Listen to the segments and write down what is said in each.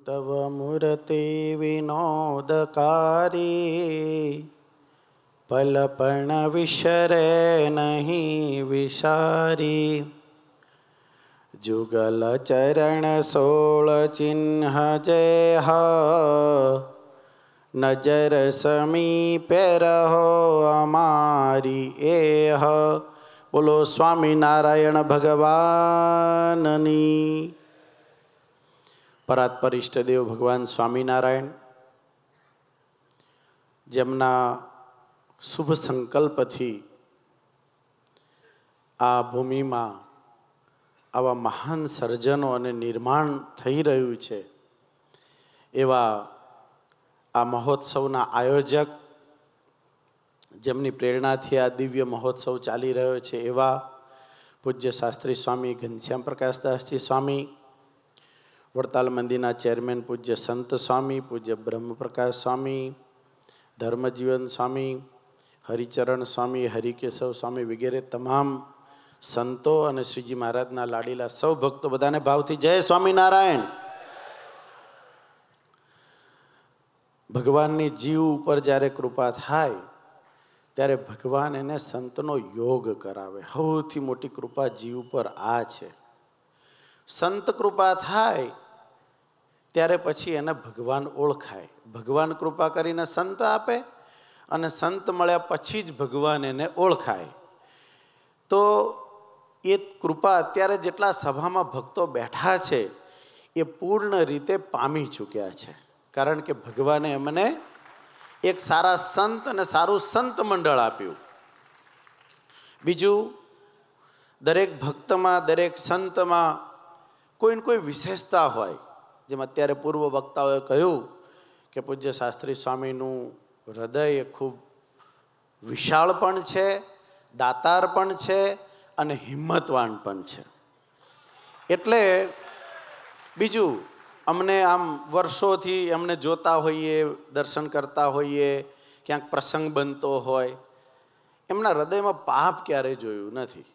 तव मूर्ति विनोदकारी पलपण विसरे नहीं विसारी। जुगल चरण सोल चिन्ह जय नजर समीपे रहो अमारी एह। बोलो स्वामीनारायण भगवाननी। परात्पर इष्टदेव भगवान स्वामीनारायण जेमना शुभ संकल्पथी आ भूमि में आवा महान सर्जनों अने निर्माण थई रह्यु छे एवा आ महोत्सवना आयोजक जेमनी प्रेरणाथी आ दिव्य महोत्सव चाली रह्यो छे एवा पूज्य शास्त्री स्वामी घनश्याम प्रकाशदासजी स्वामी, वड़ताल मंदिरना चेरमेन पूज्य संत स्वामी, पूज्य ब्रह्मप्रकाश स्वामी, धर्मजीवन स्वामी, हरिचरण स्वामी, हरिकेशव स्वामी वगैरह तमाम संतो और श्रीजी महाराजना लाडीला सौ भक्तो बधाने भावथी जय स्वामीनारायण। भगवाननी जीव पर ज्यारे कृपा थाय त्यारे भगवान एने संतनो योग करावे। सौथी मोटी कृपा जीव पर आ छे। संत कृपा थाय त्यारे पछी एने भगवान ओळखाय। भगवान कृपा करीने संत आपे अने संत मळ्या पछी ज भगवान एने ओळखाय। तो ये कृपा अत्यारे जेटला सभामां भक्तो बैठा छे ए पूर्ण रीते पामी चूक्या छे, कारण के भगवाने एमने एक सारा संत अने सारू संत मंडळ आप्युं। बीजू दरेक भक्त में दरेक संत में कोई न कोई विशेषता होय। जेम अत्यारे पूर्व वक्ताओए कह्युं के पूज्य शास्त्री स्वामीनुं हृदय खूब विशाल पण छे, दातार पण छे अने हिम्मतवान पण छे। एटले बीजू अमने आम वर्षोथी अमने जोता होईए, दर्शन करता होईए, क्यांक प्रसंग बनतो होय, एमना हृदयमां पाप क्यारे जोयुं नथी।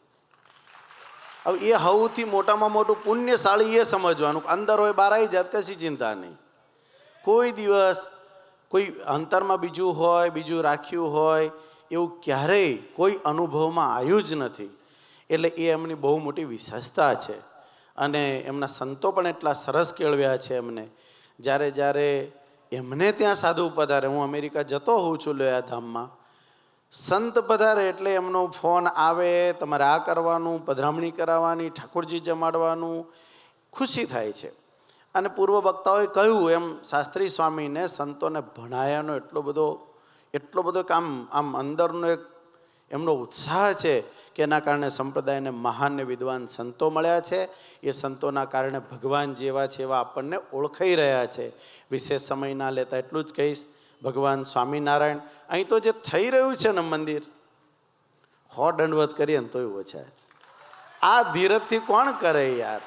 अब ये सौथी मोटामां मोटुं पुण्यशाળી ये समझवानुं अंदर होय बहार आई जात कशी चिंता नहीं। कोई दिवस कोई अंतरमां बीजू होय, बीजू राख्युं होय एवुं क्यारेय कोई अनुभवमां आव्युं ज नथी। एटले ए एमनी बहु मोटी विशेषता छे अने एमना संतो पण एटला सरस केळव्या छे। एमने ज्यारे ज्यारे एमने त्यां साधु पधारे, हूँ अमेरिका जतो होऊं छुं लोया धाममां, संत पधारे एटले एमनो फोन आवे, तमारे आ करवानुं, पधरामणी कराववानी, ठाकुरजी जमाडवानुं, खुशी थाय छे। अने पूर्व वक्ताओए कह्युं एम शास्त्री स्वामीने संतोने भणायानो एटलो बधो आम अंदरनो एक एमनो उत्साह छे के एना कारणे संप्रदायने महान ने विद्वान संतो मळ्या छे। ए संतोना कारणे भगवान जेवा छे एवा आपणने ओळखाई रह्या छे। विशेष समय ना लेता एटलुं ज कहीश, भगवान स्वामीनारायण अहीं तो जे थई रह्युं छे ने मंदिर 100 दंडवत करीए ने तोय ओछा छे। आ धीरजथी कोण करे यार।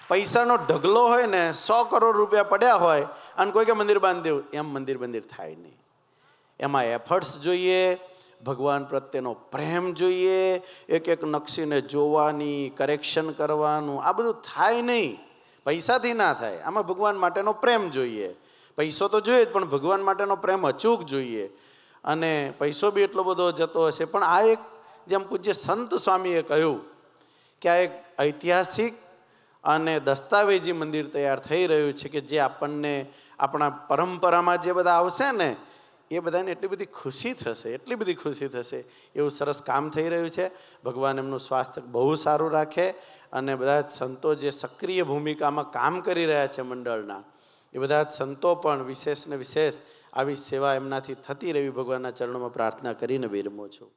पैसानो ढगलो होय ने 100 करोड़ रुपया पड्या होय अने कोई के मंदिर बांधी देवुं, एम मंदिर थाय नहीं। एमां एफर्ट्स जोईए, भगवान प्रत्येनो प्रेम जोईए, एक एक नक्षीने जोवानी, करेक्शन करवानुं, आ बधुं थाय नहीं। पैसाथी ना थाय, आमां भगवान माटेनो प्रेम जोईए। पैसो तो जोईए पण भगवान माटेनो प्रेम अचूक जोईए। अने पैसो बी एटलो बधो जतो हशे पण आ एक जेम पूज्य संत स्वामीए कह्युं के आ एक ऐतिहासिक अने दस्तावेजी मंदिर तैयार थई रह्युं छे के जे आपणने आपणा परंपरामां जे बधा आवशे ने ए बधाने एटली बधी खुशी थशे, एटली बधी खुशी थशे। एवुं सरस काम थई रह्युं छे। भगवान एमनुं स्वास्थ्य बहु सारुं राखे अने बधा संतो जे सक्रिय भूमिकामां काम करी रह्या छे मंडळना, ए बधा संतो पण विशेष ने विशेष आवी सेवा एमनाथी थती रहेवी भगवानना चरणोमां प्रार्थना करीने विरमું છું।